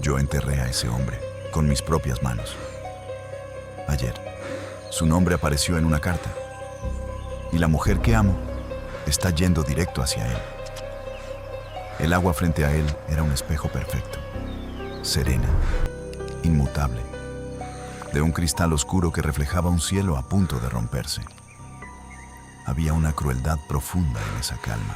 Yo enterré a ese hombre con mis propias manos. Ayer, su nombre apareció en una carta. Y la mujer que amo está yendo directo hacia él. El agua frente a él era un espejo perfecto, serena, inmutable, de un cristal oscuro que reflejaba un cielo a punto de romperse. Había una crueldad profunda en esa calma.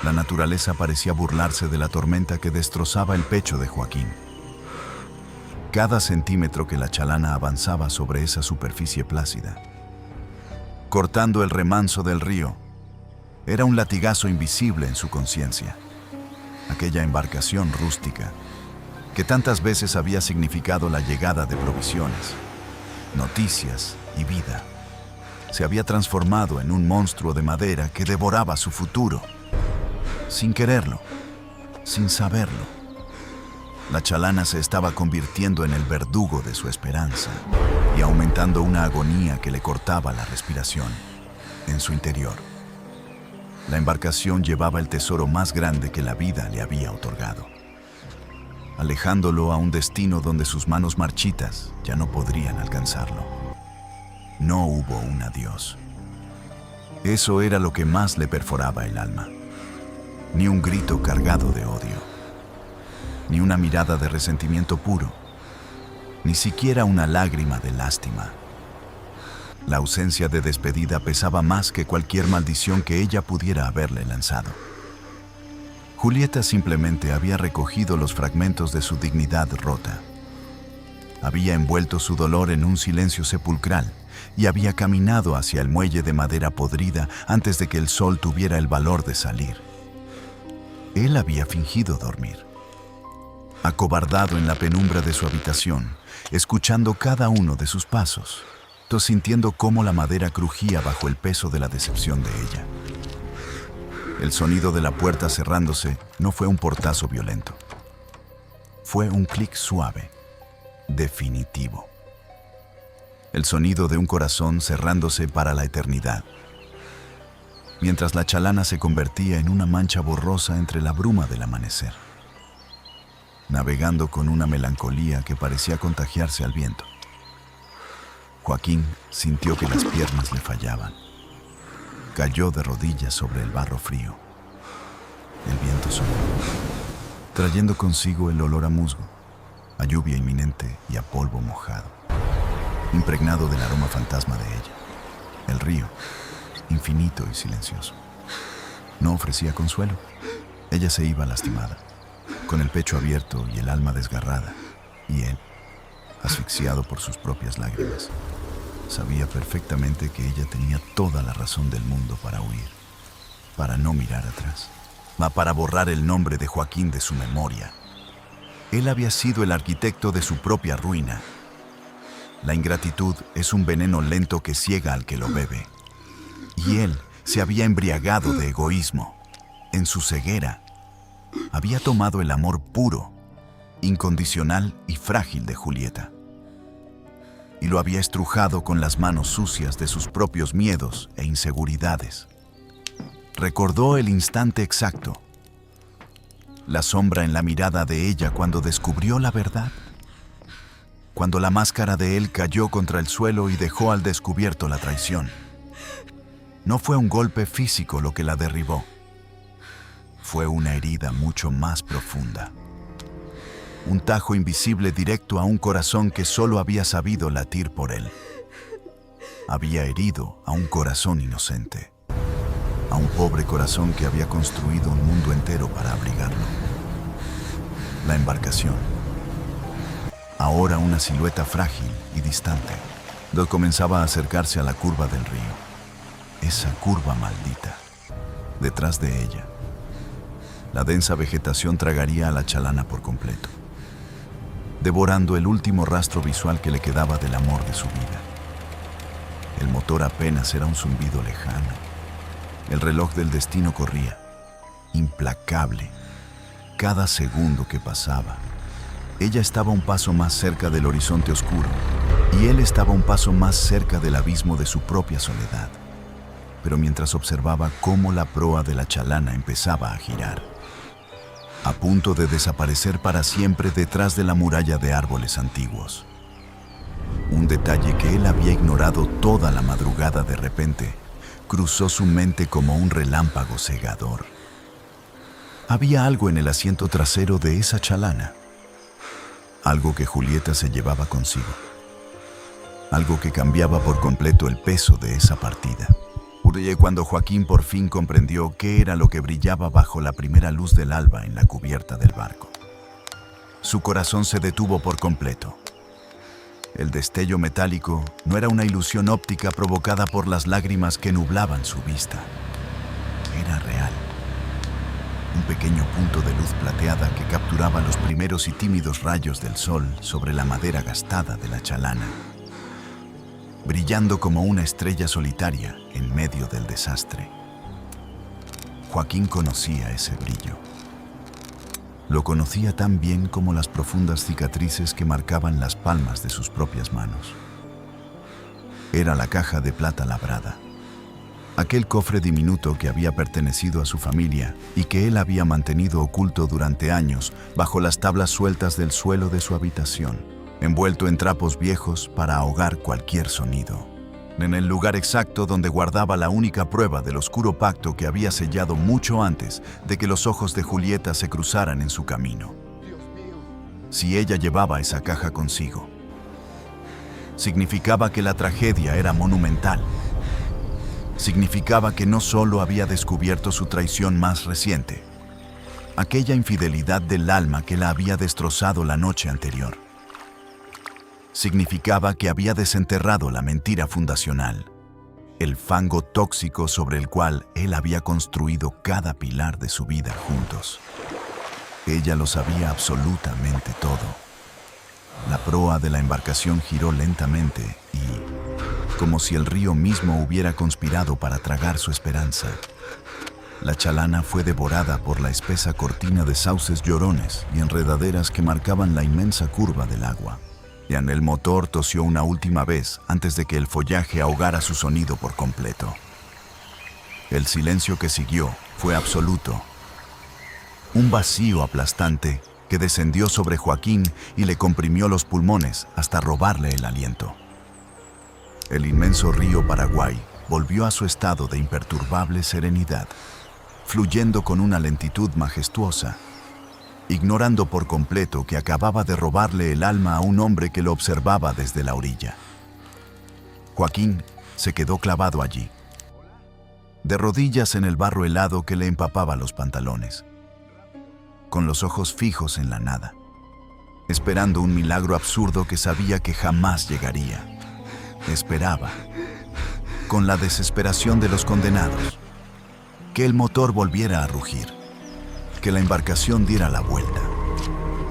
La naturaleza parecía burlarse de la tormenta que destrozaba el pecho de Joaquín. Cada centímetro que la chalana avanzaba sobre esa superficie plácida, cortando el remanso del río, era un latigazo invisible en su conciencia. Aquella embarcación rústica, que tantas veces había significado la llegada de provisiones, noticias y vida, se había transformado en un monstruo de madera que devoraba su futuro, sin quererlo, sin saberlo. La chalana se estaba convirtiendo en el verdugo de su esperanza y aumentando una agonía que le cortaba la respiración en su interior. La embarcación llevaba el tesoro más grande que la vida le había otorgado, alejándolo a un destino donde sus manos marchitas ya no podrían alcanzarlo. No hubo un adiós. Eso era lo que más le perforaba el alma. Ni un grito cargado de odio, ni una mirada de resentimiento puro, ni siquiera una lágrima de lástima. La ausencia de despedida pesaba más que cualquier maldición que ella pudiera haberle lanzado. Julieta simplemente había recogido los fragmentos de su dignidad rota. Había envuelto su dolor en un silencio sepulcral y había caminado hacia el muelle de madera podrida antes de que el sol tuviera el valor de salir. Él había fingido dormir, acobardado en la penumbra de su habitación, escuchando cada uno de sus pasos, sintiendo cómo la madera crujía bajo el peso de la decepción de ella. El sonido de la puerta cerrándose no fue un portazo violento. Fue un clic suave, definitivo. El sonido de un corazón cerrándose para la eternidad. Mientras la chalana se convertía en una mancha borrosa entre la bruma del amanecer, navegando con una melancolía que parecía contagiarse al viento. Joaquín sintió que las piernas le fallaban. Cayó de rodillas sobre el barro frío. El viento sopló, trayendo consigo el olor a musgo, a lluvia inminente y a polvo mojado, impregnado del aroma fantasma de ella. El río, infinito y silencioso, no ofrecía consuelo. Ella se iba lastimada, con el pecho abierto y el alma desgarrada, y él, asfixiado por sus propias lágrimas, sabía perfectamente que ella tenía toda la razón del mundo para huir, para no mirar atrás, para borrar el nombre de Joaquín de su memoria. Él había sido el arquitecto de su propia ruina. La ingratitud es un veneno lento que ciega al que lo bebe. Y él se había embriagado de egoísmo. En su ceguera, había tomado el amor puro, incondicional y frágil de Julieta, y lo había estrujado con las manos sucias de sus propios miedos e inseguridades. Recordó el instante exacto, la sombra en la mirada de ella cuando descubrió la verdad, cuando la máscara de él cayó contra el suelo y dejó al descubierto la traición. No fue un golpe físico lo que la derribó, fue una herida mucho más profunda. Un tajo invisible directo a un corazón que solo había sabido latir por él. Había herido a un corazón inocente, a un pobre corazón que había construido un mundo entero para abrigarlo. La embarcación, ahora una silueta frágil y distante, comenzaba a acercarse a la curva del río. Esa curva maldita. Detrás de ella, la densa vegetación tragaría a la chalana por completo, devorando el último rastro visual que le quedaba del amor de su vida. El motor apenas era un zumbido lejano. El reloj del destino corría, implacable, cada segundo que pasaba. Ella estaba un paso más cerca del horizonte oscuro, y él estaba un paso más cerca del abismo de su propia soledad. Pero mientras observaba cómo la proa de la chalana empezaba a girar, a punto de desaparecer para siempre detrás de la muralla de árboles antiguos. Un detalle que él había ignorado toda la madrugada de repente cruzó su mente como un relámpago cegador. Había algo en el asiento trasero de esa chalana, algo que Julieta se llevaba consigo, algo que cambiaba por completo el peso de esa partida. Cuando Joaquín por fin comprendió qué era lo que brillaba bajo la primera luz del alba en la cubierta del barco. Su corazón se detuvo por completo. El destello metálico no era una ilusión óptica provocada por las lágrimas que nublaban su vista. Era real. Un pequeño punto de luz plateada que capturaba los primeros y tímidos rayos del sol sobre la madera gastada de la chalana, brillando como una estrella solitaria en medio del desastre. Joaquín conocía ese brillo. Lo conocía tan bien como las profundas cicatrices que marcaban las palmas de sus propias manos. Era la caja de plata labrada, aquel cofre diminuto que había pertenecido a su familia y que él había mantenido oculto durante años bajo las tablas sueltas del suelo de su habitación, envuelto en trapos viejos para ahogar cualquier sonido. En el lugar exacto donde guardaba la única prueba del oscuro pacto que había sellado mucho antes de que los ojos de Julieta se cruzaran en su camino. Si ella llevaba esa caja consigo, significaba que la tragedia era monumental. Significaba que no solo había descubierto su traición más reciente, aquella infidelidad del alma que la había destrozado la noche anterior. Significaba que había desenterrado la mentira fundacional, el fango tóxico sobre el cual él había construido cada pilar de su vida juntos. Ella lo sabía absolutamente todo. La proa de la embarcación giró lentamente y, como si el río mismo hubiera conspirado para tragar su esperanza, la chalana fue devorada por la espesa cortina de sauces llorones y enredaderas que marcaban la inmensa curva del agua. Y el motor tosió una última vez antes de que el follaje ahogara su sonido por completo. El silencio que siguió fue absoluto. Un vacío aplastante que descendió sobre Joaquín y le comprimió los pulmones hasta robarle el aliento. El inmenso río Paraguay volvió a su estado de imperturbable serenidad, fluyendo con una lentitud majestuosa, ignorando por completo que acababa de robarle el alma a un hombre que lo observaba desde la orilla. Joaquín se quedó clavado allí, de rodillas en el barro helado que le empapaba los pantalones, con los ojos fijos en la nada, esperando un milagro absurdo que sabía que jamás llegaría. Esperaba, con la desesperación de los condenados, que el motor volviera a rugir, que la embarcación diera la vuelta,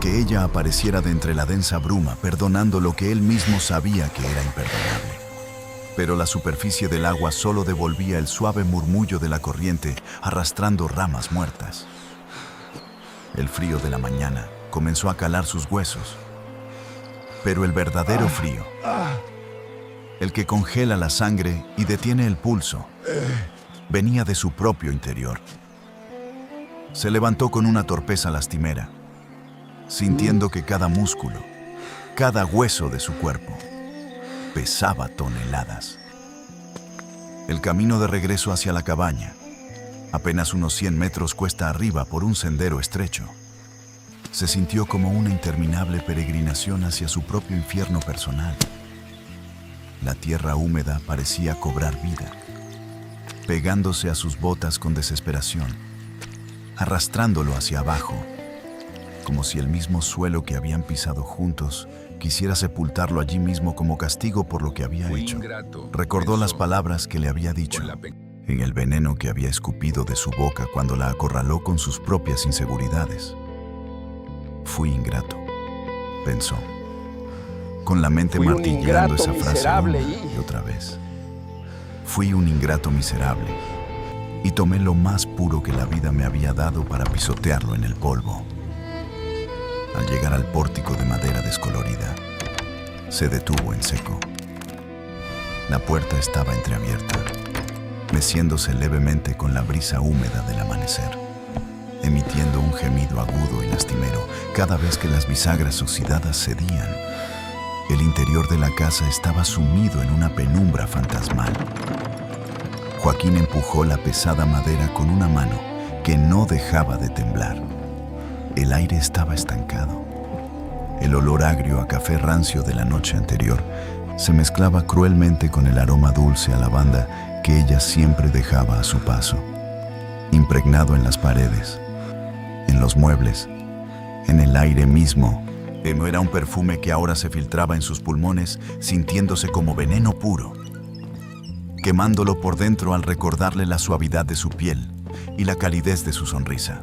que ella apareciera de entre la densa bruma, perdonando lo que él mismo sabía que era imperdonable. Pero la superficie del agua solo devolvía el suave murmullo de la corriente arrastrando ramas muertas. El frío de la mañana comenzó a calar sus huesos, pero el verdadero frío, el que congela la sangre y detiene el pulso, venía de su propio interior. Se levantó con una torpeza lastimera, sintiendo que cada músculo, cada hueso de su cuerpo, pesaba toneladas. El camino de regreso hacia la cabaña, apenas unos 100 metros cuesta arriba por un sendero estrecho, se sintió como una interminable peregrinación hacia su propio infierno personal. La tierra húmeda parecía cobrar vida, pegándose a sus botas con desesperación, arrastrándolo hacia abajo, como si el mismo suelo que habían pisado juntos quisiera sepultarlo allí mismo como castigo por lo que había hecho. Recordó las palabras que le había dicho, en el veneno que había escupido de su boca cuando la acorraló con sus propias inseguridades. Fui ingrato, pensó, con la mente martillando esa frase una y otra vez. Fui un ingrato miserable, y tomé lo más puro que la vida me había dado para pisotearlo en el polvo. Al llegar al pórtico de madera descolorida, se detuvo en seco. La puerta estaba entreabierta, meciéndose levemente con la brisa húmeda del amanecer. emitiendo un gemido agudo y lastimero cada vez que las bisagras oxidadas cedían. El interior de la casa estaba sumido en una penumbra fantasmal. Joaquín empujó la pesada madera con una mano que no dejaba de temblar. El aire estaba estancado. El olor agrio a café rancio de la noche anterior se mezclaba cruelmente con el aroma dulce a lavanda que ella siempre dejaba a su paso, impregnado en las paredes, en los muebles, en el aire mismo. Era un perfume que ahora se filtraba en sus pulmones, sintiéndose como veneno puro, quemándolo por dentro al recordarle la suavidad de su piel y la calidez de su sonrisa.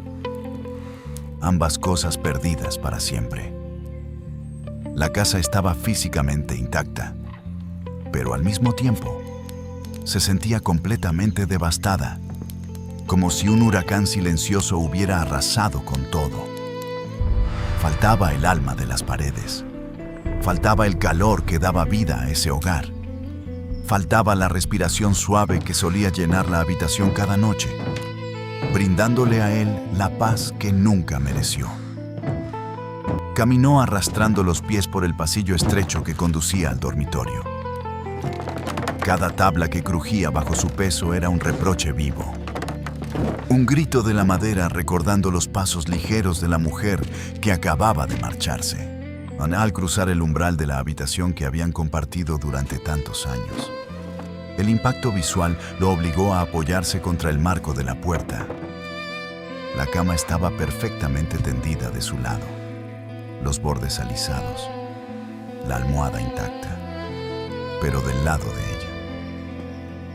Ambas cosas perdidas para siempre. La casa estaba físicamente intacta, pero al mismo tiempo se sentía completamente devastada, como si un huracán silencioso hubiera arrasado con todo. Faltaba el alma de las paredes, faltaba el calor que daba vida a ese hogar, faltaba la respiración suave que solía llenar la habitación cada noche, brindándole a él la paz que nunca mereció. Caminó arrastrando los pies por el pasillo estrecho que conducía al dormitorio. Cada tabla que crujía bajo su peso era un reproche vivo. Un grito de la madera recordando los pasos ligeros de la mujer que acababa de marcharse, al cruzar el umbral de la habitación que habían compartido durante tantos años. El impacto visual lo obligó a apoyarse contra el marco de la puerta. La cama estaba perfectamente tendida de su lado, los bordes alisados, la almohada intacta, pero del lado de ella.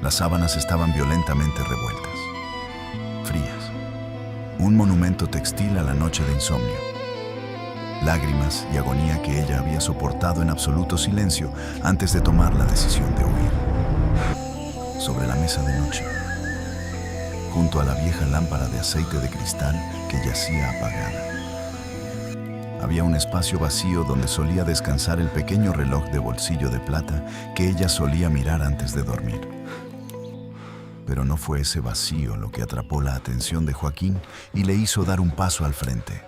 Las sábanas estaban violentamente revueltas, frías, un monumento textil a la noche de insomnio. Lágrimas y agonía que ella había soportado en absoluto silencio antes de tomar la decisión de huir. Sobre la mesa de noche, junto a la vieja lámpara de aceite de cristal que yacía apagada, había un espacio vacío donde solía descansar el pequeño reloj de bolsillo de plata que ella solía mirar antes de dormir. Pero no fue ese vacío lo que atrapó la atención de Joaquín y le hizo dar un paso al frente.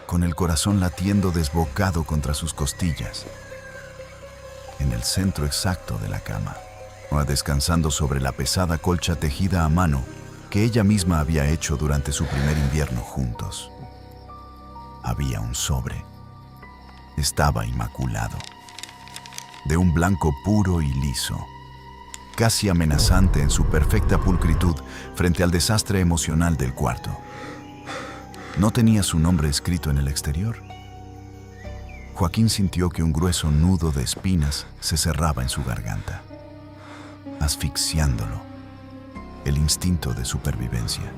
Con el corazón latiendo desbocado contra sus costillas, en el centro exacto de la cama, descansando sobre la pesada colcha tejida a mano que ella misma había hecho durante su primer invierno juntos, había un sobre. Estaba inmaculado, de un blanco puro y liso, casi amenazante en su perfecta pulcritud frente al desastre emocional del cuarto. No tenía su nombre escrito en el exterior. Joaquín sintió que un grueso nudo de espinas se cerraba en su garganta, asfixiándolo. El instinto de supervivencia,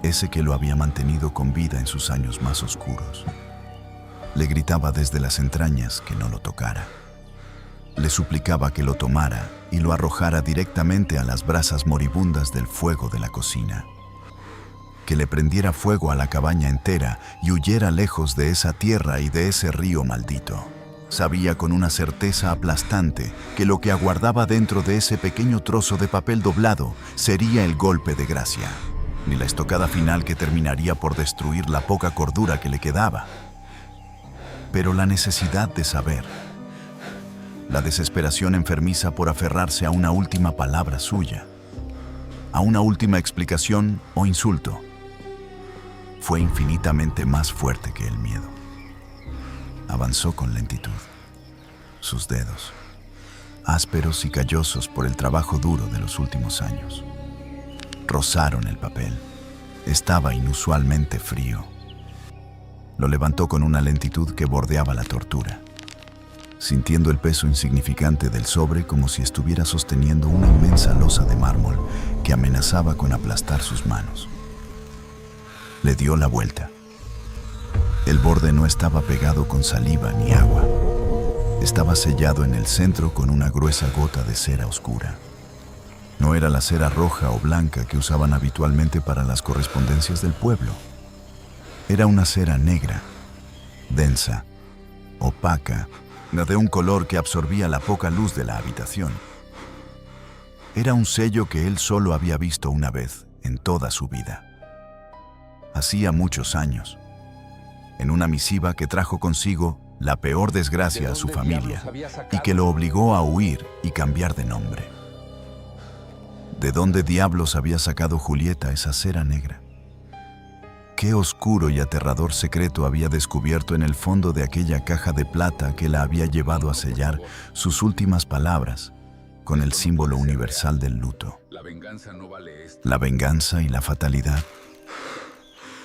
ese que lo había mantenido con vida en sus años más oscuros, le gritaba desde las entrañas que no lo tocara. Le suplicaba que lo tomara y lo arrojara directamente a las brasas moribundas del fuego de la cocina. Que le prendiera fuego a la cabaña entera y huyera lejos de esa tierra y de ese río maldito. Sabía con una certeza aplastante que lo que aguardaba dentro de ese pequeño trozo de papel doblado sería el golpe de gracia, ni la estocada final que terminaría por destruir la poca cordura que le quedaba. Pero la necesidad de saber, la desesperación enfermiza por aferrarse a una última palabra suya, a una última explicación o insulto, fue infinitamente más fuerte que el miedo. Avanzó con lentitud. Sus dedos, ásperos y callosos por el trabajo duro de los últimos años, rozaron el papel. Estaba inusualmente frío. Lo levantó con una lentitud que bordeaba la tortura, sintiendo el peso insignificante del sobre como si estuviera sosteniendo una inmensa losa de mármol que amenazaba con aplastar sus manos. Le dio la vuelta. El borde no estaba pegado con saliva ni agua. Estaba sellado en el centro con una gruesa gota de cera oscura. No era la cera roja o blanca que usaban habitualmente para las correspondencias del pueblo. Era una cera negra, densa, opaca, de un color que absorbía la poca luz de la habitación. Era un sello que él solo había visto una vez en toda su vida. hacía muchos años, en una misiva que trajo consigo la peor desgracia a su familia y que lo obligó a huir y cambiar de nombre. ¿De dónde diablos había sacado Julieta esa cera negra? ¿Qué oscuro y aterrador secreto había descubierto en el fondo de aquella caja de plata que la había llevado a sellar sus últimas palabras con el símbolo universal del luto? La venganza y la fatalidad.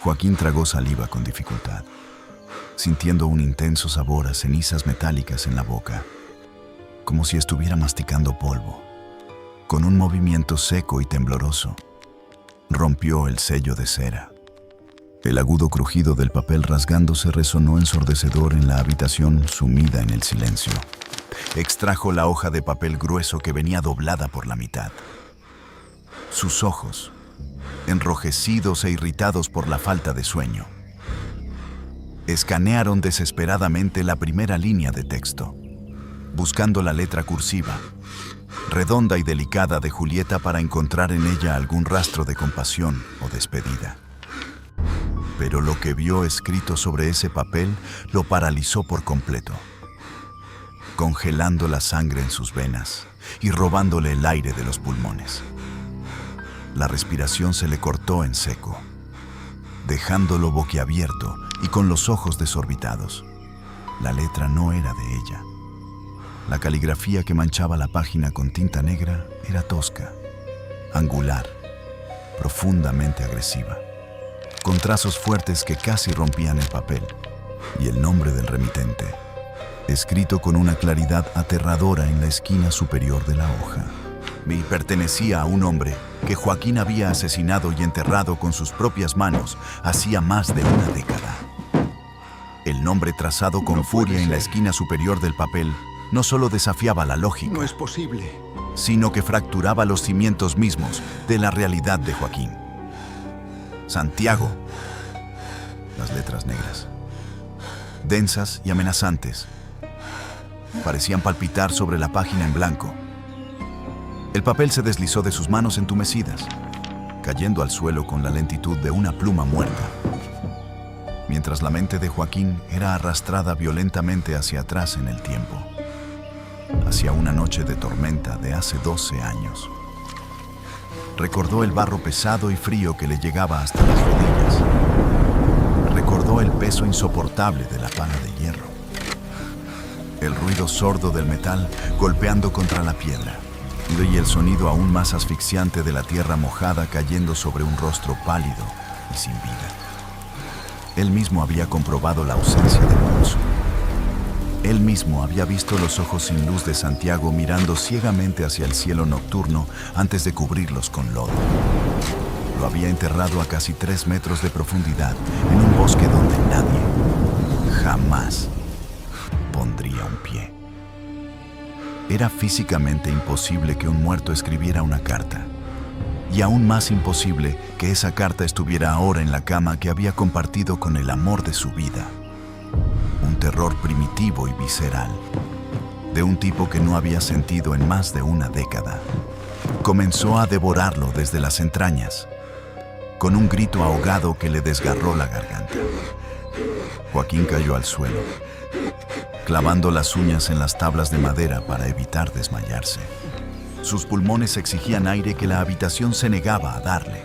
Joaquín tragó saliva con dificultad, sintiendo un intenso sabor a cenizas metálicas en la boca, como si estuviera masticando polvo. Con un movimiento seco y tembloroso, rompió el sello de cera. El agudo crujido del papel rasgándose resonó ensordecedor en la habitación sumida en el silencio. Extrajo la hoja de papel grueso que venía doblada por la mitad. Sus ojos, enrojecidos e irritados por la falta de sueño, escanearon desesperadamente la primera línea de texto, buscando la letra cursiva, redonda y delicada de Julieta para encontrar en ella algún rastro de compasión o despedida. Pero lo que vio escrito sobre ese papel lo paralizó por completo, congelando la sangre en sus venas y robándole el aire de los pulmones. La respiración se le cortó en seco, dejándolo boquiabierto y con los ojos desorbitados. La letra no era de ella. La caligrafía que manchaba la página con tinta negra era tosca, angular, profundamente agresiva, con trazos fuertes que casi rompían el papel, y el nombre del remitente, escrito con una claridad aterradora en la esquina superior de la hoja. Y pertenecía a un hombre que Joaquín había asesinado y enterrado con sus propias manos hacía más de una década. El nombre trazado con furia en la esquina superior del papel no solo desafiaba la lógica, No es posible. sino que fracturaba los cimientos mismos de la realidad de Joaquín. Santiago. Las letras negras, densas y amenazantes, parecían palpitar sobre la página en blanco. El papel se deslizó de sus manos entumecidas, cayendo al suelo con la lentitud de una pluma muerta, mientras la mente de Joaquín era arrastrada violentamente hacia atrás en el tiempo, hacia una noche de tormenta de hace 12 años. Recordó el barro pesado y frío que le llegaba hasta las rodillas. Recordó el peso insoportable de la pala de hierro, el ruido sordo del metal golpeando contra la piedra y el sonido aún más asfixiante de la tierra mojada cayendo sobre un rostro pálido y sin vida. Él mismo había comprobado la ausencia de pulso. Él mismo había visto los ojos sin luz de Santiago mirando ciegamente hacia el cielo nocturno antes de cubrirlos con lodo. Lo había enterrado a casi 3 metros de profundidad en un bosque donde nadie jamás pondría un pie. Era físicamente imposible que un muerto escribiera una carta, y aún más imposible que esa carta estuviera ahora en la cama que había compartido con el amor de su vida. Un terror primitivo y visceral, de un tipo que no había sentido en más de una década. Comenzó a devorarlo desde las entrañas, con un grito ahogado que le desgarró la garganta. Joaquín cayó al suelo, clavando las uñas en las tablas de madera para evitar desmayarse. Sus pulmones exigían aire que la habitación se negaba a darle.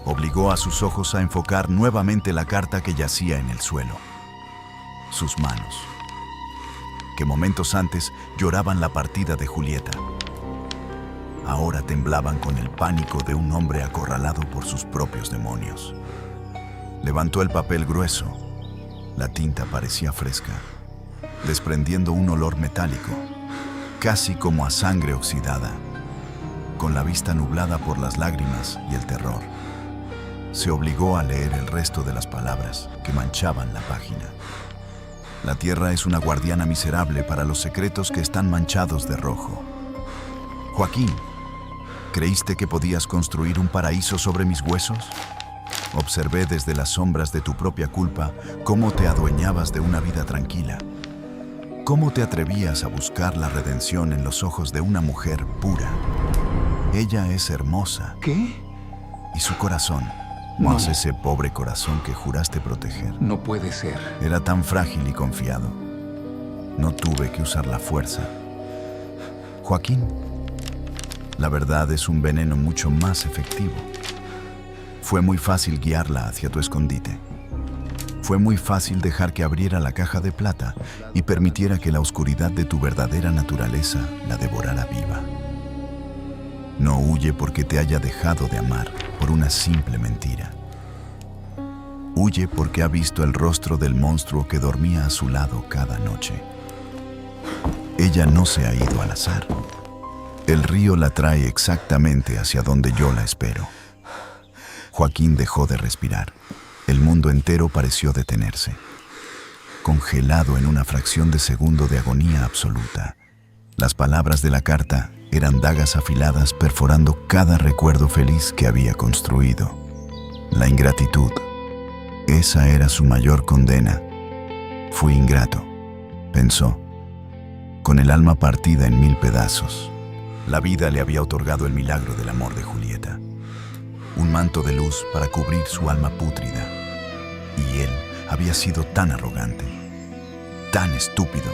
Obligó a sus ojos a enfocar nuevamente la carta que yacía en el suelo. Sus manos, que momentos antes lloraban la partida de Julieta, ahora temblaban con el pánico de un hombre acorralado por sus propios demonios. Levantó el papel grueso. La tinta parecía fresca, desprendiendo un olor metálico, casi como a sangre oxidada. Con la vista nublada por las lágrimas y el terror, se obligó a leer el resto de las palabras que manchaban la página. La tierra es una guardiana miserable para los secretos que están manchados de rojo. Joaquín, ¿creíste que podías construir un paraíso sobre mis huesos? Observé desde las sombras de tu propia culpa cómo te adueñabas de una vida tranquila. ¿Cómo te atrevías a buscar la redención en los ojos de una mujer pura? Ella es hermosa. ¿Qué? Y su corazón No, Mas ese pobre corazón que juraste proteger no puede ser. era tan frágil y confiado. No tuve que usar la fuerza. Joaquín, la verdad es un veneno mucho más efectivo. Fue muy fácil guiarla hacia tu escondite. Fue muy fácil dejar que abriera la caja de plata y permitiera que la oscuridad de tu verdadera naturaleza la devorara viva. No huye porque te haya dejado de amar por una simple mentira. Huye porque ha visto el rostro del monstruo que dormía a su lado cada noche. Ella no se ha ido al azar. El río la trae exactamente hacia donde yo la espero. Joaquín dejó de respirar. El mundo entero pareció detenerse. Congelado en una fracción de segundo de agonía absoluta. Las palabras de la carta eran dagas afiladas perforando cada recuerdo feliz que había construido. La ingratitud. Esa era su mayor condena. Fui ingrato, pensó, con el alma partida en 1000 pedazos. La vida le había otorgado el milagro del amor de Julieta. Un manto de luz para cubrir su alma pútrida. Y él había sido tan arrogante, tan estúpido,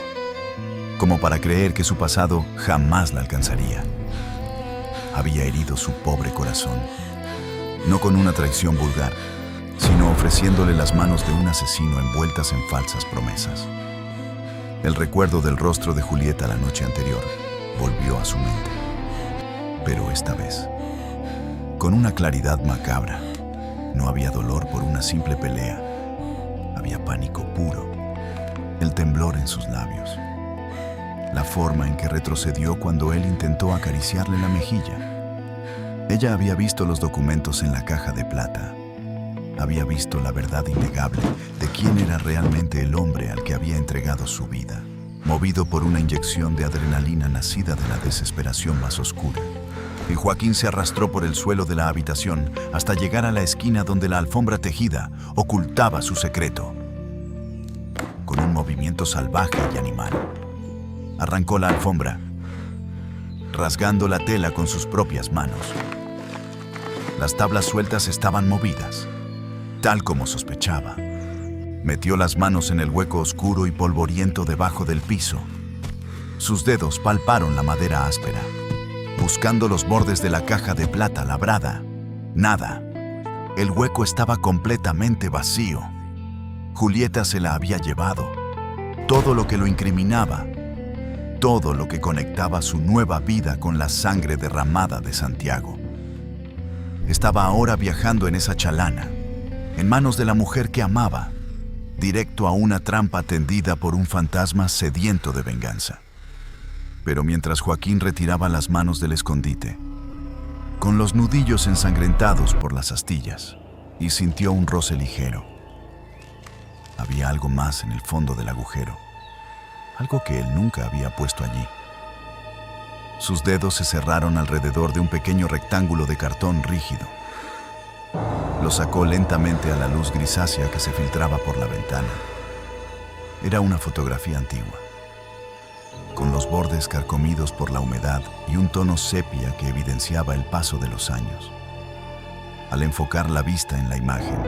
como para creer que su pasado jamás la alcanzaría. Había herido su pobre corazón, no con una traición vulgar, sino ofreciéndole las manos de un asesino envueltas en falsas promesas. El recuerdo del rostro de Julieta la noche anterior volvió a su mente. Pero esta vez, con una claridad macabra, no había dolor por una simple pelea. Había pánico puro, el temblor en sus labios, la forma en que retrocedió cuando él intentó acariciarle la mejilla. Ella había visto los documentos en la caja de plata. Había visto la verdad innegable de quién era realmente el hombre al que había entregado su vida, movido por una inyección de adrenalina nacida de la desesperación más oscura. Y Joaquín se arrastró por el suelo de la habitación hasta llegar a la esquina donde la alfombra tejida ocultaba su secreto. Con un movimiento salvaje y animal, arrancó la alfombra, rasgando la tela con sus propias manos. Las tablas sueltas estaban movidas, tal como sospechaba. Metió las manos en el hueco oscuro y polvoriento debajo del piso. Sus dedos palparon la madera áspera, buscando los bordes de la caja de plata labrada. Nada. El hueco estaba completamente vacío. Julieta se la había llevado. Todo lo que lo incriminaba, todo lo que conectaba su nueva vida con la sangre derramada de Santiago. Estaba ahora viajando en esa chalana, en manos de la mujer que amaba, directo a una trampa tendida por un fantasma sediento de venganza. Pero mientras Joaquín retiraba las manos del escondite, con los nudillos ensangrentados por las astillas, y sintió un roce ligero. Había algo más en el fondo del agujero, algo que él nunca había puesto allí. Sus dedos se cerraron alrededor de un pequeño rectángulo de cartón rígido. Lo sacó lentamente a la luz grisácea que se filtraba por la ventana. Era una fotografía antigua, con los bordes carcomidos por la humedad y un tono sepia que evidenciaba el paso de los años. Al enfocar la vista en la imagen,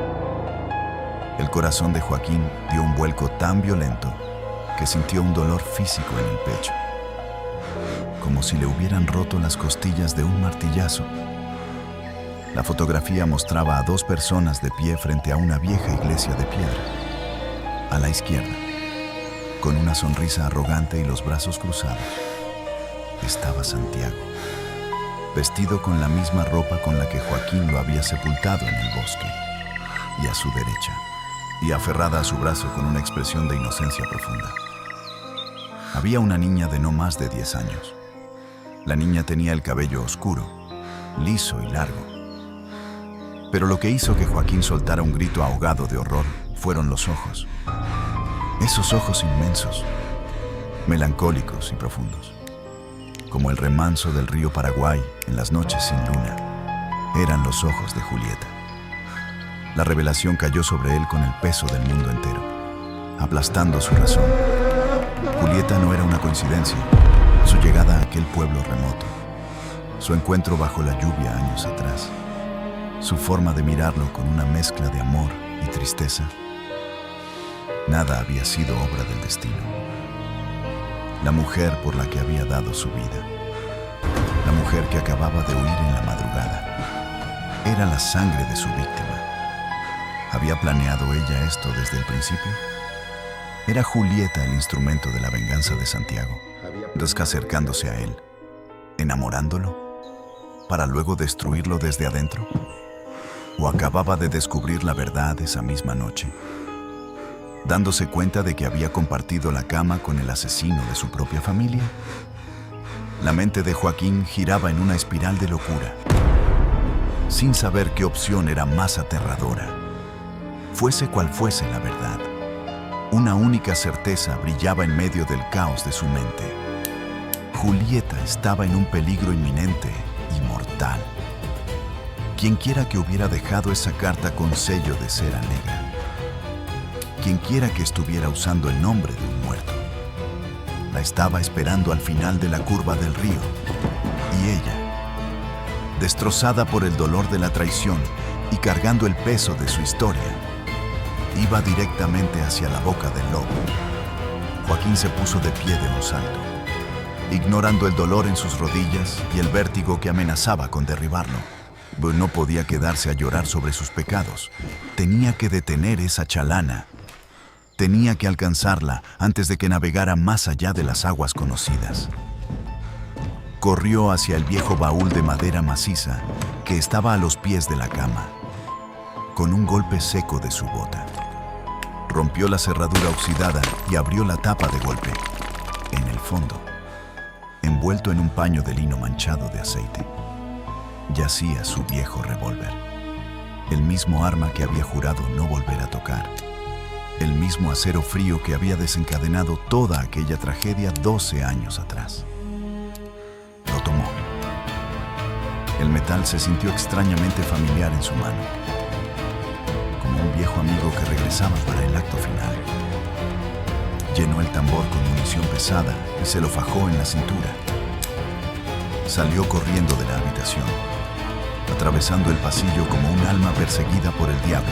el corazón de Joaquín dio un vuelco tan violento que sintió un dolor físico en el pecho, como si le hubieran roto las costillas de un martillazo. La fotografía mostraba a 2 personas de pie frente a una vieja iglesia de piedra. A la izquierda, con una sonrisa arrogante y los brazos cruzados, estaba Santiago, vestido con la misma ropa con la que Joaquín lo había sepultado en el bosque. Y a su derecha, y aferrada a su brazo con una expresión de inocencia profunda, había una niña de no más de 10 años. La niña tenía el cabello oscuro, liso y largo. Pero lo que hizo que Joaquín soltara un grito ahogado de horror fueron los ojos. Esos ojos inmensos, melancólicos y profundos, como el remanso del río Paraguay en las noches sin luna, eran los ojos de Julieta. La revelación cayó sobre él con el peso del mundo entero, aplastando su razón. Julieta no era una coincidencia, su llegada a aquel pueblo remoto, su encuentro bajo la lluvia años atrás. su forma de mirarlo con una mezcla de amor y tristeza. Nada había sido obra del destino. La mujer por la que había dado su vida, la mujer que acababa de huir en la madrugada, era la sangre de su víctima. ¿Había planeado ella esto desde el principio? ¿Era Julieta el instrumento de la venganza de Santiago, acercándose a él, enamorándolo, para luego destruirlo desde adentro? ¿O acababa de descubrir la verdad esa misma noche, dándose cuenta de que había compartido la cama con el asesino de su propia familia? La mente de Joaquín giraba en una espiral de locura, sin saber qué opción era más aterradora. Fuese cual fuese la verdad, una única certeza brillaba en medio del caos de su mente. Julieta estaba en un peligro inminente y mortal. Quienquiera que hubiera dejado esa carta con sello de cera negra, quienquiera que estuviera usando el nombre de un muerto, la estaba esperando al final de la curva del río, y ella, destrozada por el dolor de la traición y cargando el peso de su historia, iba directamente hacia la boca del lobo. Joaquín se puso de pie de un salto, ignorando el dolor en sus rodillas y el vértigo que amenazaba con derribarlo. Pero no podía quedarse a llorar sobre sus pecados. Tenía que detener esa chalana. Tenía que alcanzarla antes de que navegara más allá de las aguas conocidas. Corrió hacia el viejo baúl de madera maciza que estaba a los pies de la cama, con un golpe seco de su bota. Rompió la cerradura oxidada y abrió la tapa de golpe. En el fondo, envuelto en un paño de lino manchado de aceite, yacía su viejo revólver, el mismo arma que había jurado no volver a tocar, el mismo acero frío que había desencadenado toda aquella tragedia 12 años atrás. Lo tomó. El metal se sintió extrañamente familiar en su mano, como un viejo amigo que regresaba para el acto final. Llenó el tambor con munición pesada y se lo fajó en la cintura. Salió corriendo de la habitación, atravesando el pasillo como un alma perseguida por el diablo.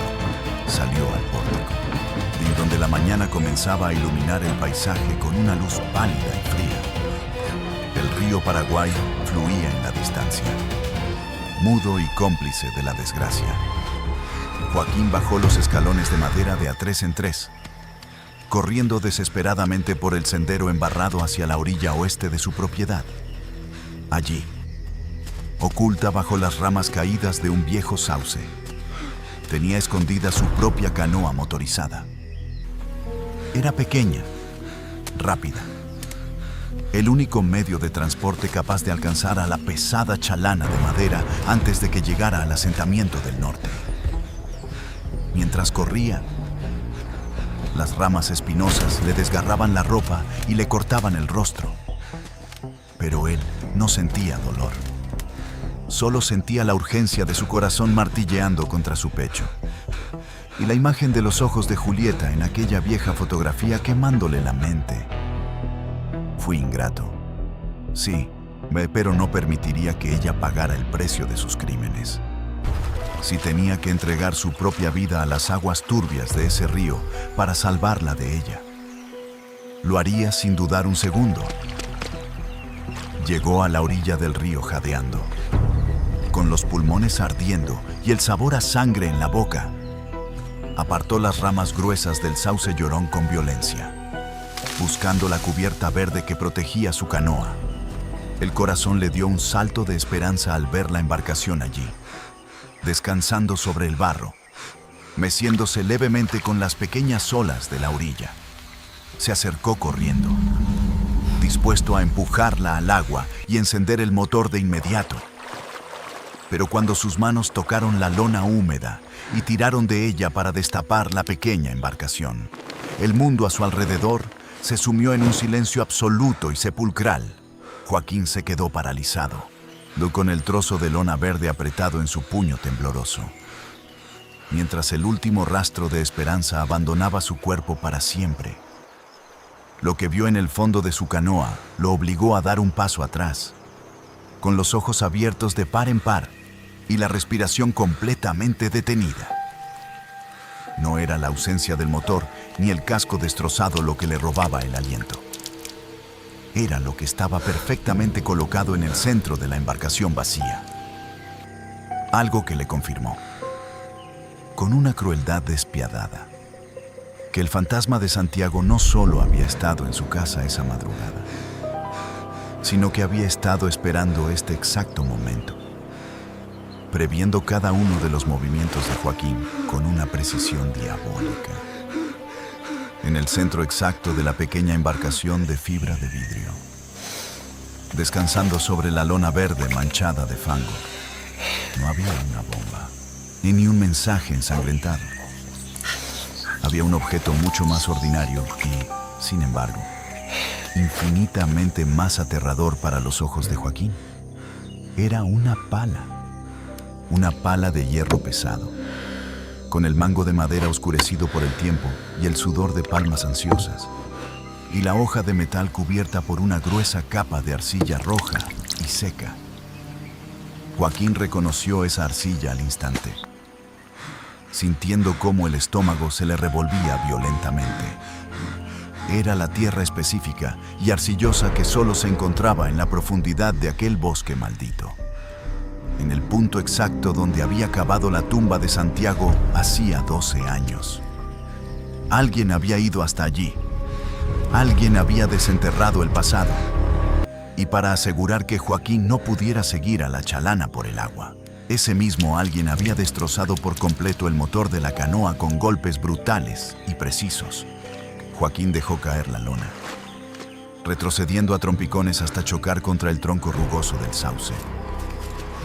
Salió al pórtico, en donde la mañana comenzaba a iluminar el paisaje con una luz pálida y fría. El río Paraguay fluía en la distancia, mudo y cómplice de la desgracia. Joaquín bajó los escalones de madera de a 3 en 3, corriendo desesperadamente por el sendero embarrado hacia la orilla oeste de su propiedad. Allí, oculta bajo las ramas caídas de un viejo sauce, tenía escondida su propia canoa motorizada. Era pequeña, rápida, el único medio de transporte capaz de alcanzar a la pesada chalana de madera antes de que llegara al asentamiento del norte. Mientras corría, las ramas espinosas le desgarraban la ropa y le cortaban el rostro. Pero él no sentía dolor. Solo sentía la urgencia de su corazón martilleando contra su pecho, y la imagen de los ojos de Julieta en aquella vieja fotografía quemándole la mente. Fui ingrato, sí, pero no permitiría que ella pagara el precio de sus crímenes. Si tenía que entregar su propia vida a las aguas turbias de ese río para salvarla de ella, lo haría sin dudar un segundo. Llegó a la orilla del río jadeando, con los pulmones ardiendo y el sabor a sangre en la boca. Apartó las ramas gruesas del sauce llorón con violencia, buscando la cubierta verde que protegía su canoa. El corazón le dio un salto de esperanza al ver la embarcación allí, descansando sobre el barro, meciéndose levemente con las pequeñas olas de la orilla. Se acercó corriendo, dispuesto a empujarla al agua y encender el motor de inmediato. Pero cuando sus manos tocaron la lona húmeda y tiraron de ella para destapar la pequeña embarcación, el mundo a su alrededor se sumió en un silencio absoluto y sepulcral. Joaquín se quedó paralizado, con el trozo de lona verde apretado en su puño tembloroso, mientras el último rastro de esperanza abandonaba su cuerpo para siempre. Lo que vio en el fondo de su canoa lo obligó a dar un paso atrás. Con los ojos abiertos de par en par, y la respiración completamente detenida. No era la ausencia del motor ni el casco destrozado lo que le robaba el aliento. Era lo que estaba perfectamente colocado en el centro de la embarcación vacía. Algo que le confirmó, con una crueldad despiadada, que el fantasma de Santiago no solo había estado en su casa esa madrugada, sino que había estado esperando este exacto momento, previendo cada uno de los movimientos de Joaquín con una precisión diabólica. En el centro exacto de la pequeña embarcación de fibra de vidrio, descansando sobre la lona verde manchada de fango, no había una bomba, ni un mensaje ensangrentado. Había un objeto mucho más ordinario y, sin embargo, infinitamente más aterrador para los ojos de Joaquín. Era una pala de hierro pesado, con el mango de madera oscurecido por el tiempo y el sudor de palmas ansiosas, y la hoja de metal cubierta por una gruesa capa de arcilla roja y seca. Joaquín reconoció esa arcilla al instante, sintiendo cómo el estómago se le revolvía violentamente. Era la tierra específica y arcillosa que solo se encontraba en la profundidad de aquel bosque maldito, en el punto exacto donde había cavado la tumba de Santiago hacía 12 años. Alguien había ido hasta allí. Alguien había desenterrado el pasado. Y para asegurar que Joaquín no pudiera seguir a la chalana por el agua, ese mismo alguien había destrozado por completo el motor de la canoa con golpes brutales y precisos. Joaquín dejó caer la lona, retrocediendo a trompicones hasta chocar contra el tronco rugoso del sauce.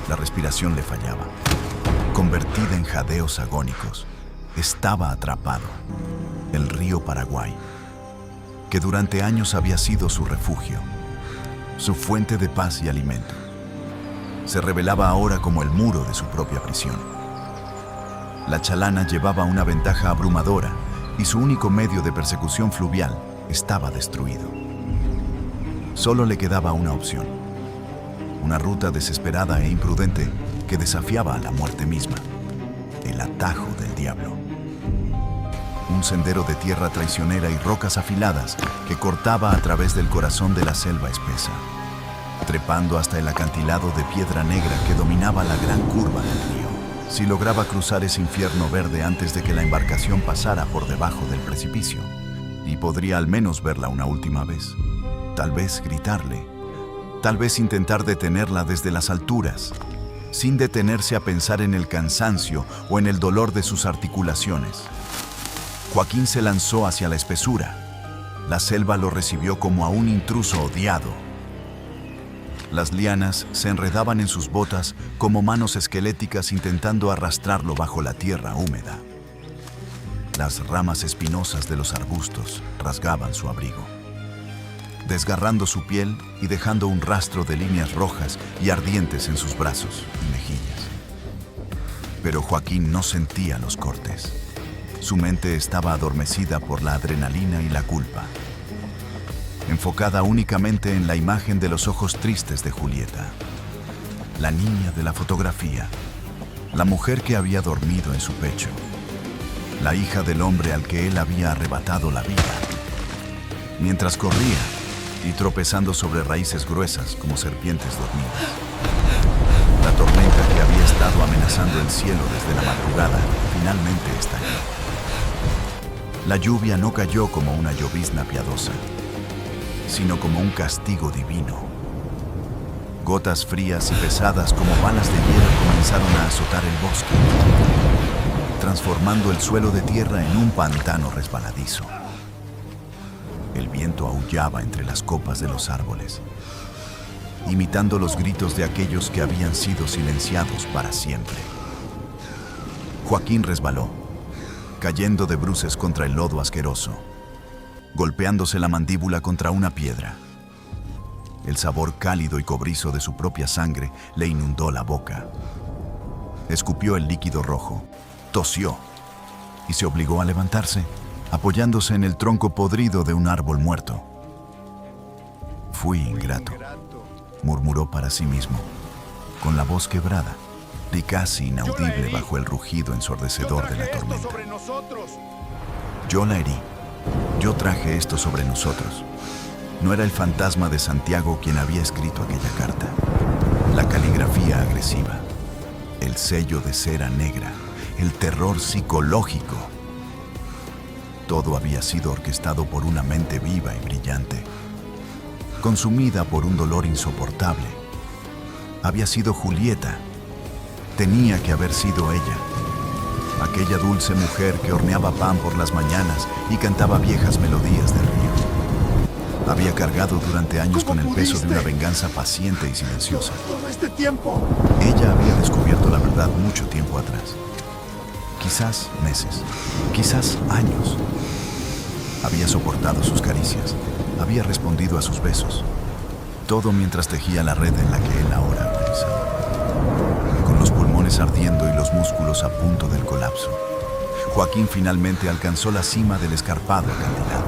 La respiración le fallaba. Convertida en jadeos agónicos, estaba atrapado. El río Paraguay, que durante años había sido su refugio, su fuente de paz y alimento, se revelaba ahora como el muro de su propia prisión. La chalana llevaba una ventaja abrumadora y su único medio de persecución fluvial estaba destruido. Solo le quedaba una opción, una ruta desesperada e imprudente que desafiaba a la muerte misma: el atajo del diablo. Un sendero de tierra traicionera y rocas afiladas que cortaba a través del corazón de la selva espesa, trepando hasta el acantilado de piedra negra que dominaba la gran curva del río. Si lograba cruzar ese infierno verde antes de que la embarcación pasara por debajo del precipicio, y podría al menos verla una última vez, tal vez gritarle, tal vez intentar detenerla desde las alturas, sin detenerse a pensar en el cansancio o en el dolor de sus articulaciones. Joaquín se lanzó hacia la espesura. La selva lo recibió como a un intruso odiado. Las lianas se enredaban en sus botas como manos esqueléticas intentando arrastrarlo bajo la tierra húmeda. Las ramas espinosas de los arbustos rasgaban su abrigo, desgarrando su piel y dejando un rastro de líneas rojas y ardientes en sus brazos y mejillas. Pero Joaquín no sentía los cortes. Su mente estaba adormecida por la adrenalina y la culpa, enfocada únicamente en la imagen de los ojos tristes de Julieta, la niña de la fotografía, la mujer que había dormido en su pecho, la hija del hombre al que él había arrebatado la vida. Mientras corría y tropezando sobre raíces gruesas como serpientes dormidas, la tormenta que había estado amenazando el cielo desde la madrugada finalmente estalló. La lluvia no cayó como una llovizna piadosa, sino como un castigo divino. Gotas frías y pesadas como balas de hielo comenzaron a azotar el bosque, transformando el suelo de tierra en un pantano resbaladizo. El viento aullaba entre las copas de los árboles, imitando los gritos de aquellos que habían sido silenciados para siempre. Joaquín resbaló, cayendo de bruces contra el lodo asqueroso, golpeándose la mandíbula contra una piedra. El sabor cálido y cobrizo de su propia sangre le inundó la boca. Escupió el líquido rojo, tosió y se obligó a levantarse, apoyándose en el tronco podrido de un árbol muerto. Fui ingrato, murmuró para sí mismo, con la voz quebrada, y casi inaudible bajo el rugido ensordecedor de la tormenta. Yo la herí. Yo traje esto sobre nosotros. No era el fantasma de Santiago quien había escrito aquella carta. La caligrafía agresiva, el sello de cera negra, el terror psicológico. Todo había sido orquestado por una mente viva y brillante, consumida por un dolor insoportable. Había sido Julieta. Tenía que haber sido ella. Aquella dulce mujer que horneaba pan por las mañanas y cantaba viejas melodías de río. Había cargado durante años con el peso de una venganza paciente y silenciosa. Todo este tiempo. Ella había descubierto la verdad mucho tiempo atrás. Quizás meses, quizás años. Había soportado sus caricias, había respondido a sus besos. Todo mientras tejía la red en la que él ahora agonizaba. Con los pulmones ardiendo y los músculos a punto del colapso, Joaquín finalmente alcanzó la cima del escarpado acantilado.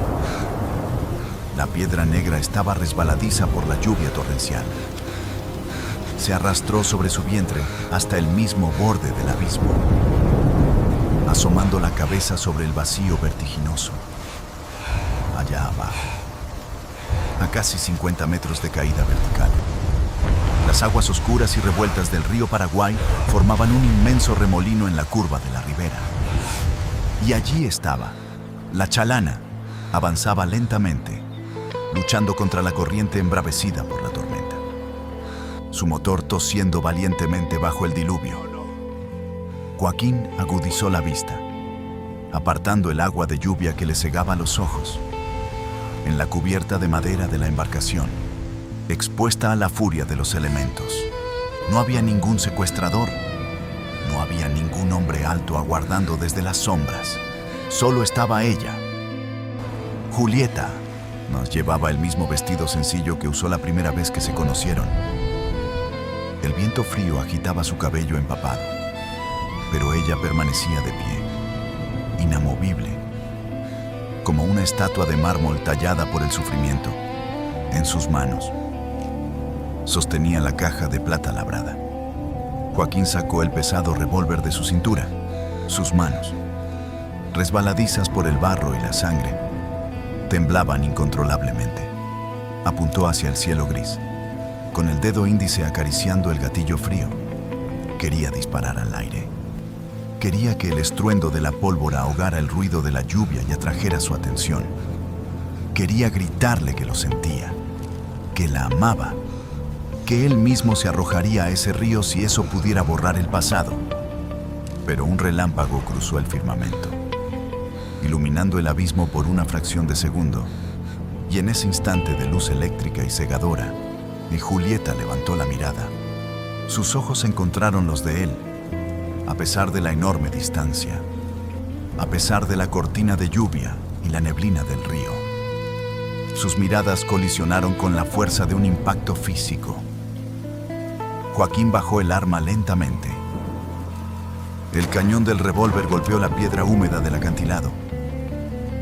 La piedra negra estaba resbaladiza por la lluvia torrencial. Se arrastró sobre su vientre hasta el mismo borde del abismo, asomando la cabeza sobre el vacío vertiginoso. Allá abajo, a casi 50 metros de caída vertical, las aguas oscuras y revueltas del río Paraguay formaban un inmenso remolino en la curva de la ribera. Y allí estaba, la Chalana, avanzaba lentamente, luchando contra la corriente embravecida por la tormenta. Su motor tosiendo valientemente bajo el diluvio. Joaquín agudizó la vista, apartando el agua de lluvia que le cegaba los ojos. En la cubierta de madera de la embarcación, expuesta a la furia de los elementos, no había ningún secuestrador, no había ningún hombre alto aguardando desde las sombras. Solo estaba ella. Julieta nos llevaba el mismo vestido sencillo que usó la primera vez que se conocieron. El viento frío agitaba su cabello empapado, pero ella permanecía de pie, inamovible, como una estatua de mármol tallada por el sufrimiento. En sus manos sostenía la caja de plata labrada. Joaquín sacó el pesado revólver de su cintura. Sus manos, resbaladizas por el barro y la sangre, temblaban incontrolablemente. Apuntó hacia el cielo gris, con el dedo índice acariciando el gatillo frío. Quería disparar al aire. Quería que el estruendo de la pólvora ahogara el ruido de la lluvia y atrajera su atención. Quería gritarle que lo sentía, que la amaba, que él mismo se arrojaría a ese río si eso pudiera borrar el pasado. Pero un relámpago cruzó el firmamento, iluminando el abismo por una fracción de segundo, y en ese instante de luz eléctrica y cegadora, Julieta levantó la mirada. Sus ojos encontraron los de él, a pesar de la enorme distancia, a pesar de la cortina de lluvia y la neblina del río. Sus miradas colisionaron con la fuerza de un impacto físico. Joaquín bajó el arma lentamente. El cañón del revólver golpeó la piedra húmeda del acantilado.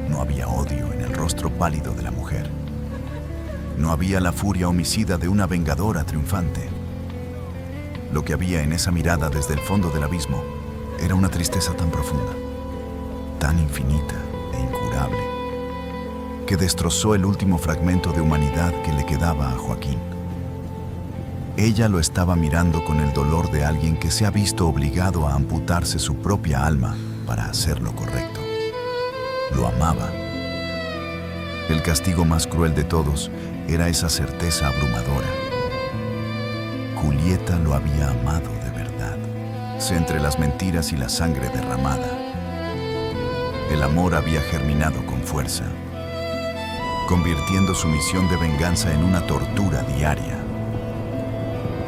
No había odio en el rostro pálido de la mujer. No había la furia homicida de una vengadora triunfante. Lo que había en esa mirada desde el fondo del abismo era una tristeza tan profunda, tan infinita e incurable, que destrozó el último fragmento de humanidad que le quedaba a Joaquín. Ella lo estaba mirando con el dolor de alguien que se ha visto obligado a amputarse su propia alma para hacer lo correcto. Lo amaba. El castigo más cruel de todos era esa certeza abrumadora. Julieta lo había amado de verdad, entre las mentiras y la sangre derramada. El amor había germinado con fuerza, convirtiendo su misión de venganza en una tortura diaria.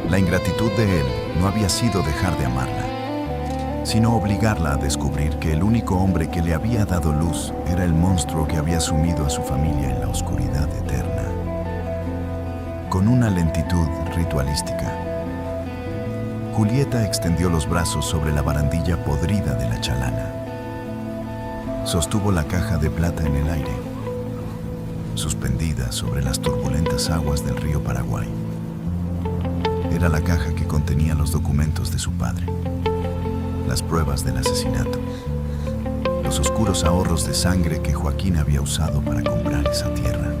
La ingratitud de él no había sido dejar de amarla, sino obligarla a descubrir que el único hombre que le había dado luz era el monstruo que había sumido a su familia en la oscuridad eterna. Con una lentitud ritualística, Julieta extendió los brazos sobre la barandilla podrida de la Chalana. Sostuvo la caja de plata en el aire, suspendida sobre las turbulentas aguas del río Paraguay. era la caja que contenía los documentos de su padre, las pruebas del asesinato, los oscuros ahorros de sangre que Joaquín había usado para comprar esa tierra.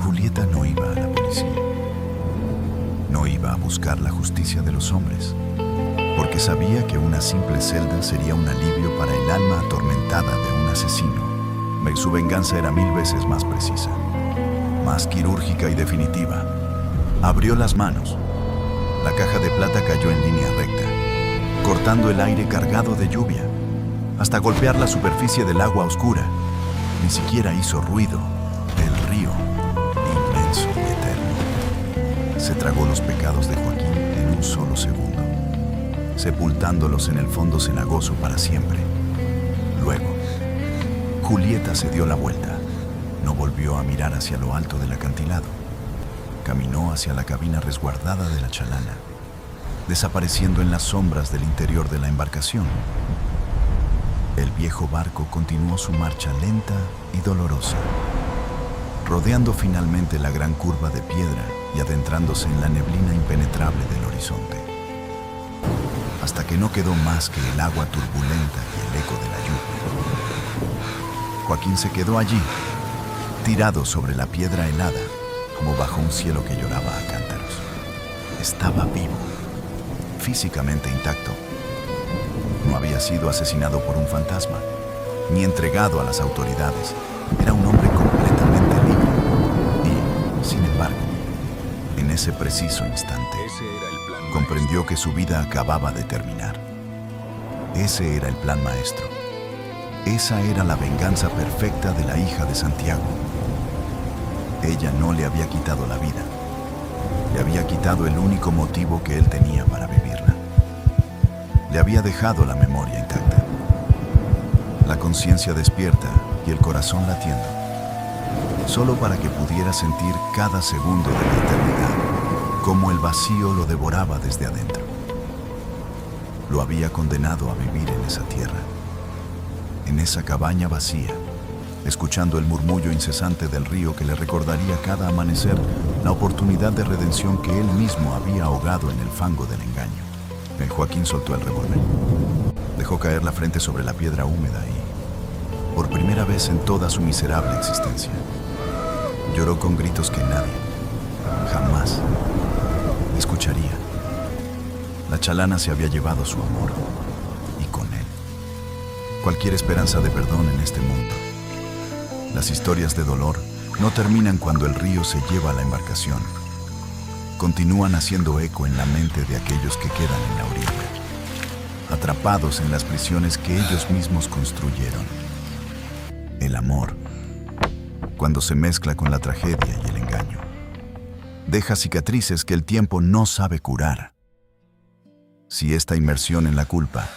Julieta no iba a la policía. No iba a buscar la justicia de los hombres, porque sabía que una simple celda sería un alivio para el alma atormentada de un asesino. Su venganza era 1000 veces más precisa, más quirúrgica y definitiva. Abrió las manos. La caja de plata cayó en línea recta, cortando el aire cargado de lluvia, hasta golpear la superficie del agua oscura. Ni siquiera hizo ruido. El río, inmenso y eterno, se tragó los pecados de Joaquín en un solo segundo, sepultándolos en el fondo cenagoso para siempre. Luego, Julieta se dio la vuelta. No volvió a mirar hacia lo alto del acantilado. Caminó hacia la cabina resguardada de la chalana, desapareciendo en las sombras del interior de la embarcación. El viejo barco continuó su marcha lenta y dolorosa, rodeando finalmente la gran curva de piedra y adentrándose en la neblina impenetrable del horizonte, hasta que no quedó más que el agua turbulenta y el eco de la lluvia. Joaquín se quedó allí, tirado sobre la piedra helada, como bajo un cielo que lloraba a cántaros. Estaba vivo, físicamente intacto. No había sido asesinado por un fantasma, ni entregado a las autoridades. Era un hombre completamente libre. Y, sin embargo, en ese preciso instante, comprendió que su vida acababa de terminar. Ese era el plan maestro. Esa era la venganza perfecta de la hija de Santiago. Ella no le había quitado la vida. Le había quitado el único motivo que él tenía para vivirla. Le había dejado la memoria intacta, la conciencia despierta y el corazón latiendo, solo para que pudiera sentir cada segundo de la eternidad, como el vacío lo devoraba desde adentro. Lo había condenado a vivir en esa tierra, en esa cabaña vacía, escuchando el murmullo incesante del río que le recordaría cada amanecer la oportunidad de redención que él mismo había ahogado en el fango del engaño. El Joaquín soltó el revólver, dejó caer la frente sobre la piedra húmeda y, por primera vez en toda su miserable existencia, lloró con gritos que nadie, jamás, escucharía. La chalana se había llevado su amor, y con él, cualquier esperanza de perdón en este mundo. Las historias de dolor no terminan cuando el río se lleva a la embarcación. Continúan haciendo eco en la mente de aquellos que quedan en la orilla, atrapados en las prisiones que ellos mismos construyeron. El amor, cuando se mezcla con la tragedia y el engaño, deja cicatrices que el tiempo no sabe curar. Si esta inmersión en la culpa,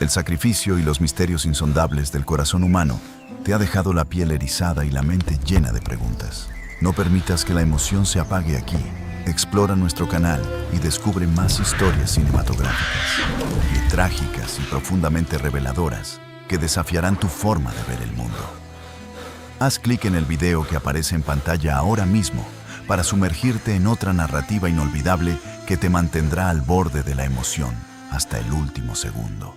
el sacrificio y los misterios insondables del corazón humano te ha dejado la piel erizada y la mente llena de preguntas, no permitas que la emoción se apague aquí. Explora nuestro canal y descubre más historias cinematográficas, y trágicas y profundamente reveladoras que desafiarán tu forma de ver el mundo. Haz clic en el video que aparece en pantalla ahora mismo para sumergirte en otra narrativa inolvidable que te mantendrá al borde de la emoción hasta el último segundo.